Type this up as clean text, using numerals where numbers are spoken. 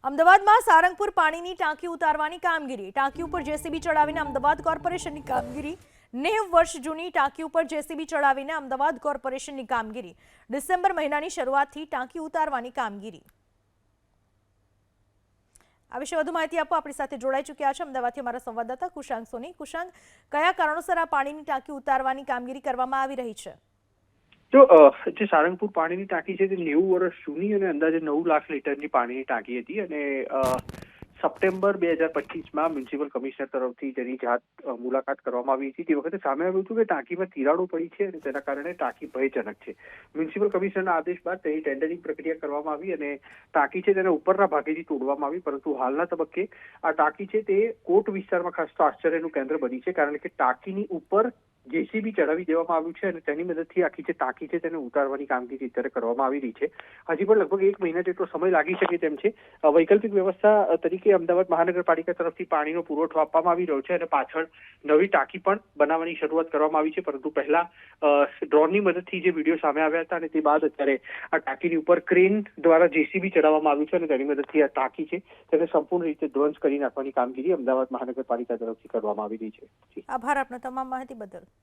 અમદાવાદમાં સારંગપુર પાણીની ટાંકી ઉતારવાની કામગીરી. ટાંકી ઉપર જેસીબી ચડાવીને અમદાવાદ કોર્પોરેશનની કામગીરી. 90 વર્ષ જૂની ટાંકી ઉપર જેસીબી ચડાવીને અમદાવાદ કોર્પોરેશનની કામગીરી. ડિસેમ્બર મહિનાની શરૂઆતથી ટાંકી ઉતારવાની કામગીરી. આ વિશે વધુ માહિતી આપવા આપણી સાથે જોડાઈ ચૂક્યા છે અમદાવાદથી અમારા સંવાદદાતા કુશાંગ સોની. કુશાંગ, કયા કારણોસર આ પાણીની ટાંકી ઉતારવાની કામગીરી કરવામાં આવી રહી છે? તો જે સારંગપુર પાણીની ટાંકી છે તે 90 વર્ષ જૂની અને અંદાજે 9 લાખ લીટરની પાણીની ટાંકી હતી અને સપ્ટેમ્બર 2025માં મ્યુનિસિપલ કમિશનર તરફથી જેની મુલાકાત કરવામાં આવી હતી તે વખતે સામે આવ્યું હતું કે ટાંકીમાં તિરાડો પડી છે અને તેના કારણે ટાંકી ભયજનક છે. મ્યુનિસિપલ કમિશનરના આદેશ બાદ તેની ટેન્ડરિંગ પ્રક્રિયા કરવામાં આવી અને ટાંકી છે તેને ઉપરના ભાગેથી તોડવામાં આવી, પરંતુ હાલના તબક્કે આ ટાંકી છે તે કોટ વિસ્તારમાં ખાસ તો આશ્ચર્યનું કેન્દ્ર બની છે, કારણ કે ટાંકીની ઉપર જેસીબી ચડાવી દેવામાં આવ્યું છે અને તેની મદદથી આખી જે ટાંકી છે તેને ઉતારવાની કામગીરી અત્યારે કરવામાં આવી રહી છે. હજી પણ લગભગ 1 મહિના જેટલો સમય લાગી શકે તેમ છે. વૈકલ્પિક વ્યવસ્થા તરીકે અમદાવાદ મહાનગરપાલિકા તરફથી પાણીનો પુરવઠો આપવામાં આવી રહ્યો છે અને પાછળ નવી ટાંકી પણ બનાવવાની શરૂઆત કરવામાં આવી છે, પરંતુ પહેલા ડ્રોનની મદદથી જે વિડીયો સામે આવ્યા હતા અને તે બાદ અત્યારે આ ટાંકીની ઉપર ક્રેન દ્વારા જેસીબી ચડાવવામાં આવ્યું છે અને તેની મદદથી આ ટાંકી છે તેને સંપૂર્ણ રીતે ધ્વંસ કરી નાખવાની કામગીરી અમદાવાદ મહાનગરપાલિકા તરફથી કરવામાં આવી રહી છે. આભાર આપનો તમામ માહિતી બદલ.